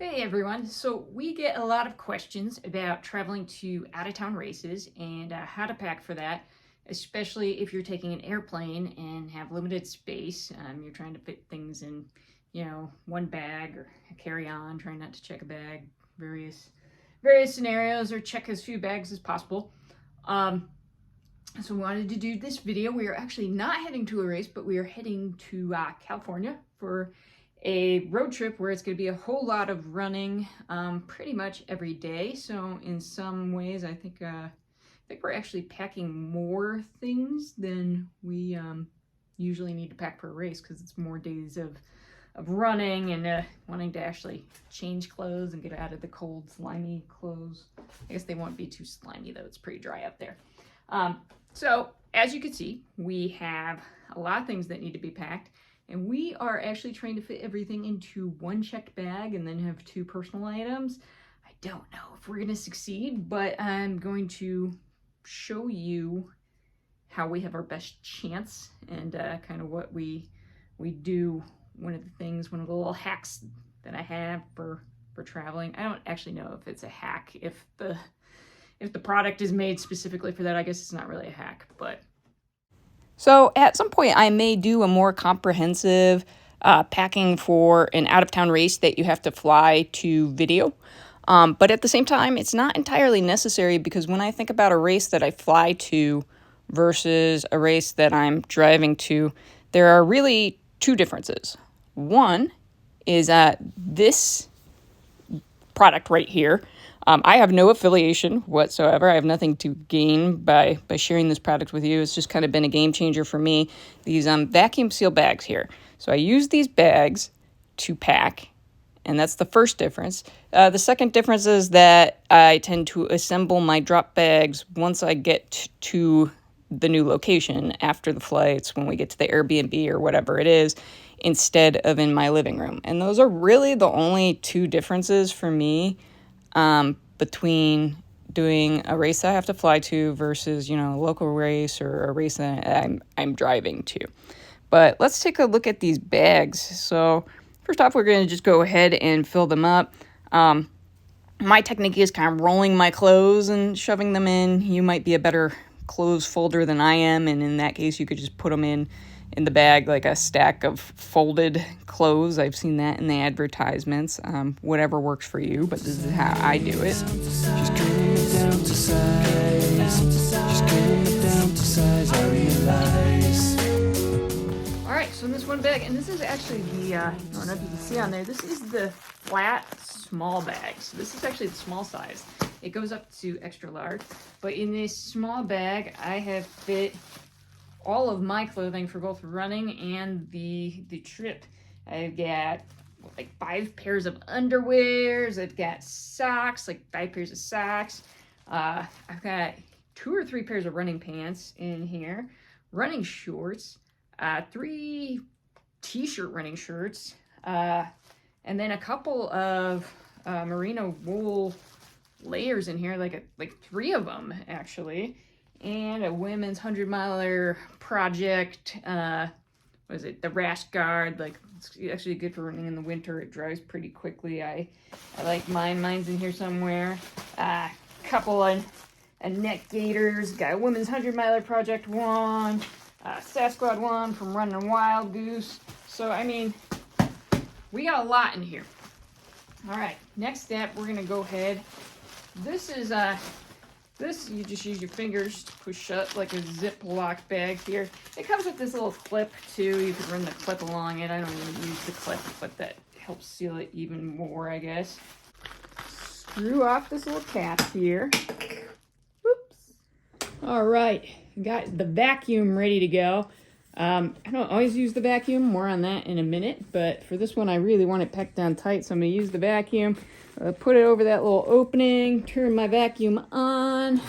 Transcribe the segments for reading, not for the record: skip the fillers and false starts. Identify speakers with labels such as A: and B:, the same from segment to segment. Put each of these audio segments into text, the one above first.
A: Hey everyone, so we get a lot of questions about traveling to out-of-town races and how to pack for that, especially if you're taking an airplane and have limited space. You're trying to fit things in, one bag or a carry-on, trying not to check a bag, various scenarios, or check as few bags as possible. So we wanted to do this video. We are actually not heading to a race, but we are heading to California for a road trip where it's going to be a whole lot of running pretty much every day. So in some ways, I think we're actually packing more things than we usually need to pack for a race, because it's more days of running and wanting to actually change clothes and get out of the cold, slimy clothes. I guess they won't be too slimy though. It's pretty dry up there. So as you can see, we have a lot of things that need to be packed, and we are actually trying to fit everything into one checked bag and then have two personal items. I don't know if we're going to succeed, but I'm going to show you how we have our best chance and kind of what we do. One of the little hacks that I have for traveling. I don't actually know if it's a hack. If the product is made specifically for that, I guess it's not really a hack, but. So at some point I may do a more comprehensive packing for an out-of-town race that you have to fly to video. But at the same time, it's not entirely necessary, because when I think about a race that I fly to versus a race that I'm driving to, there are really two differences. One is this product right here. I have no affiliation whatsoever. I have nothing to gain by sharing this product with you. It's just kind of been a game changer for me. These vacuum seal bags here. So I use these bags to pack, and that's the first difference. The second difference is that I tend to assemble my drop bags once I get to the new location after the flights, when we get to the Airbnb or whatever it is, instead of in my living room. And those are really the only two differences for me between doing a race I have to fly to versus, a local race or a race that I'm driving to. But let's take a look at these bags. So first off, we're going to just go ahead and fill them up. My technique is kind of rolling my clothes and shoving them in. You might be a better clothes folder than I am, and in that case, you could just put them in the bag like a stack of folded clothes. I've seen that in the advertisements. Whatever works for you, but this is how I do it.
B: Just getting it down to size. Just getting it down to size, I realize.
A: All right, so in this one bag, and this is actually the, I don't know if you can see on there, this is the flat small bag. So this is actually the small size. It goes up to extra large, but in this small bag, I have fit all of my clothing for both running and the trip. I've got like 5 pairs of underwears. I've got socks, like 5 pairs of socks. I've got 2 or 3 pairs of running pants in here, running shorts, 3 t-shirt running shirts, and then a couple of merino wool layers in here, like 3 of them actually, and a women's 100-miler project. What is it? The rash guard. Like, it's actually good for running in the winter. It dries pretty quickly. I like mine. Mine's in here somewhere. Couple of neck gaiters. Got a women's 100-miler project one. Sasquatch one from running Wild Goose. So I mean, we got a lot in here. All right. Next step, we're gonna go ahead. This is this, you just use your fingers to push shut like a Ziploc bag here. It comes with this little clip too. You could run the clip along it. I don't even use the clip, but that helps seal it even more, I guess. Screw off this little cap here. Whoops. All right, got the vacuum ready to go. I don't always use the vacuum, more on that in a minute, but for this one I really want it packed down tight, so I'm going to use the vacuum. Put it over that little opening, turn my vacuum on.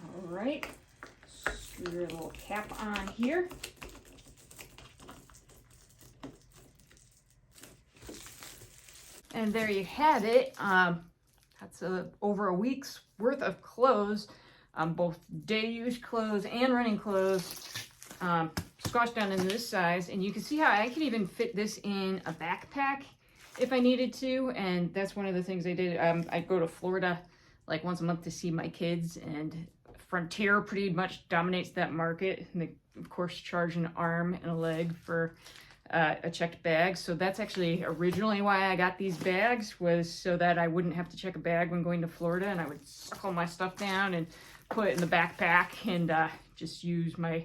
A: All right, screw your little cap on here. And there you have it. That's over a week's worth of clothes. both day use clothes and running clothes, squashed down into this size. And you can see how I could even fit this in a backpack if I needed to. And that's one of the things I did. I go to Florida like once a month to see my kids, and Frontier pretty much dominates that market. And they, of course, charge an arm and a leg for a checked bag. So that's actually originally why I got these bags, was so that I wouldn't have to check a bag when going to Florida, and I would suck all my stuff down and put it in the backpack and just use my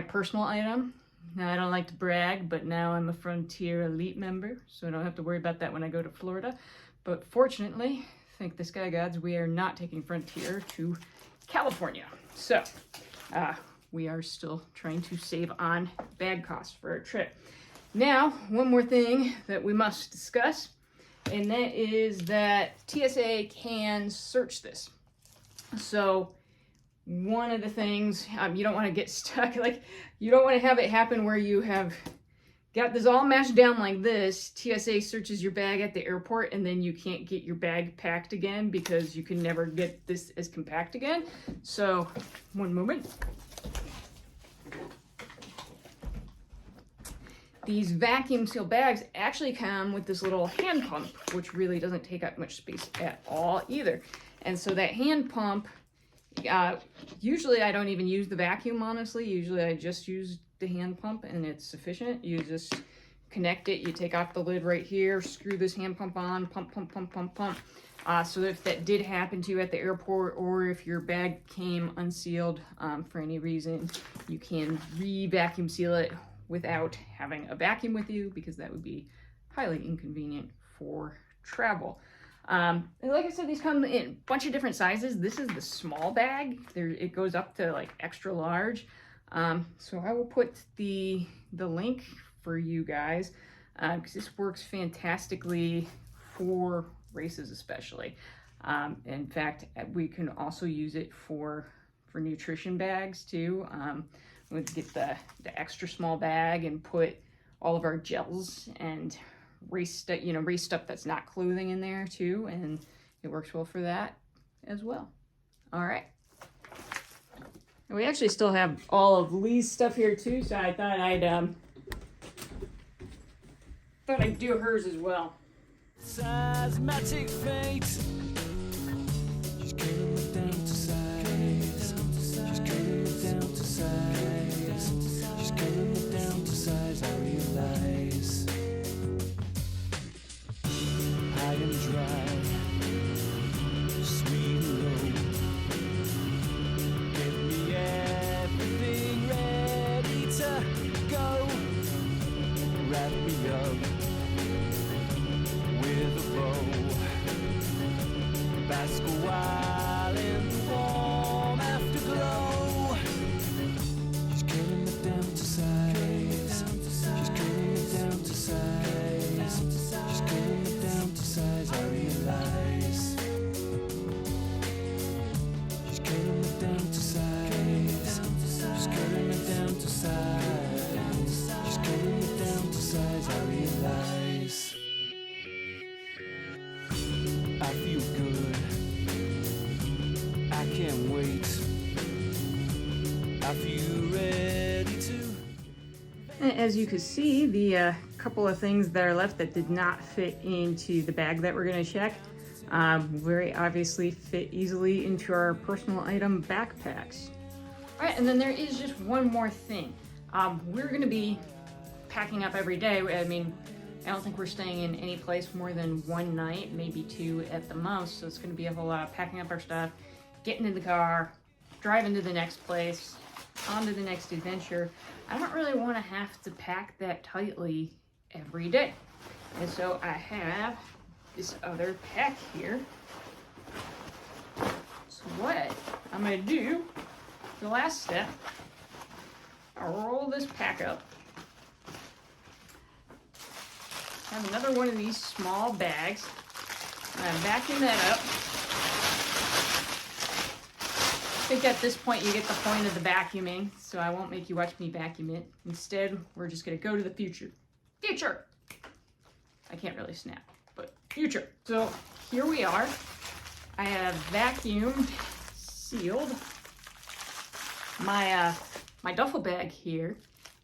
A: personal item. Now, I don't like to brag, but now I'm a Frontier Elite member, so I don't have to worry about that when I go to Florida. But fortunately, thank the Sky Gods, we are not taking Frontier to California. So we are still trying to save on bag costs for our trip. Now, one more thing that we must discuss, and that is that TSA can search this. So one of the things, you don't want to get stuck, like you don't want to have it happen where you have got this all mashed down like this. TSA searches your bag at the airport, and then you can't get your bag packed again because you can never get this as compact again. So, one moment. These vacuum seal bags actually come with this little hand pump, which really doesn't take up much space at all either. And so that hand pump, usually I don't even use the vacuum, honestly. Usually I just use the hand pump and it's sufficient. You just connect it, you take off the lid right here, screw this hand pump on, pump, pump, pump, pump, pump. So if that did happen to you at the airport, or if your bag came unsealed for any reason, you can re-vacuum seal it without having a vacuum with you, because that would be highly inconvenient for travel. And like I said, these come in a bunch of different sizes. This is the small bag. It goes up to like extra large. So I will put the link for you guys, because this works fantastically for races especially. In fact, we can also use it for nutrition bags too. We'll get the extra small bag and put all of our gels and race stuff that's not clothing in there too, and it works well for that as well. All right. And we actually still have all of Lee's stuff here too, so I thought I'd do hers as well.
B: Seismic fate. She's cutting me down to size. She's cutting me down to size. She's cutting me down to size. I realize. High and dry, sweet and low. Give me everything ready to go. Wrap me up with a bow. Bask a while in the warm afterglow. She's cutting me down to size. She's cutting me down to size. She's cutting me down to size. I realize. She's cutting me down to size. She's cutting me down to size. She's cutting me down to size. I realize. I feel good. I can't wait. I feel ready to.
A: As you can see, the couple of things that are left that did not fit into the bag that we're going to check very obviously fit easily into our personal item backpacks. All right, and then there is just one more thing. We're going to be packing up every day. I mean, I don't think we're staying in any place more than one night, maybe two at the most. So it's going to be a whole lot of packing up our stuff, getting in the car, driving to the next place, on to the next adventure. I don't really want to have to pack that tightly every day. And so I have this other pack here. So what I'm going to do, the last step, I'll roll this pack up. Have another one of these small bags. I'm vacuum that up. I think at this point you get the point of the vacuuming, so I won't make you watch me vacuum it. Instead, we're just gonna go to the future. Future! I can't really snap, but future. So here we are. I have vacuumed, sealed my duffel bag here,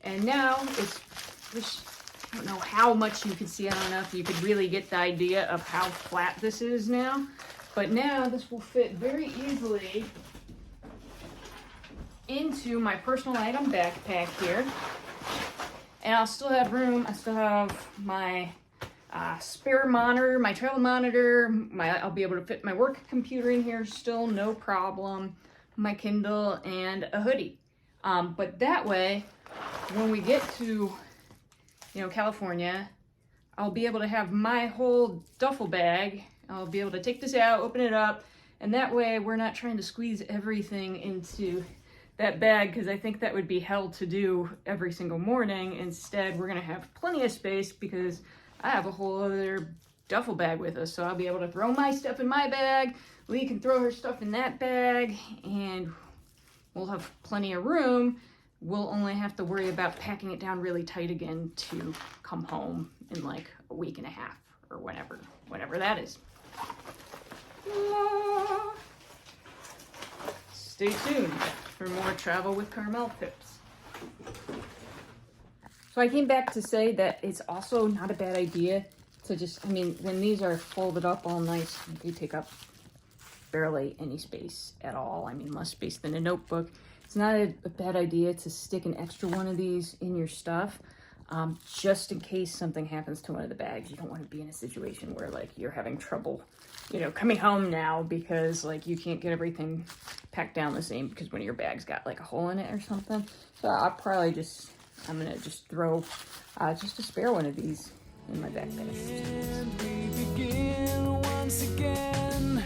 A: and now I don't know how much you can see. I don't know if you could really get the idea of how flat this is now, but now this will fit very easily into my personal item backpack here. And I'll still have room. I still have my spare monitor, my travel monitor. I'll be able to fit my work computer in here still, no problem. My Kindle and a hoodie. But that way, when we get to, California, I'll be able to have my whole duffel bag. I'll be able to take this out, open it up, and that way we're not trying to squeeze everything into that bag, because I think that would be hell to do every single morning. Instead, we're gonna have plenty of space because I have a whole other duffel bag with us, so I'll be able to throw my stuff in my bag, Lee can throw her stuff in that bag, and we'll have plenty of room. We'll only have to worry about packing it down really tight again to come home in like a week and a half or whenever that is. Stay tuned for more Travel with Carmel tips. So I came back to say that it's also not a bad idea to just, when these are folded up all nice, they take up barely any space at all. Less space than a notebook. It's not a bad idea to stick an extra one of these in your stuff, just in case something happens to one of the bags. You don't want to be in a situation where you're having trouble, coming home now because you can't get everything packed down the same because one of your bags got a hole in it or something. So I'm gonna just throw just a spare one of these in my backpack.
B: And we begin once again.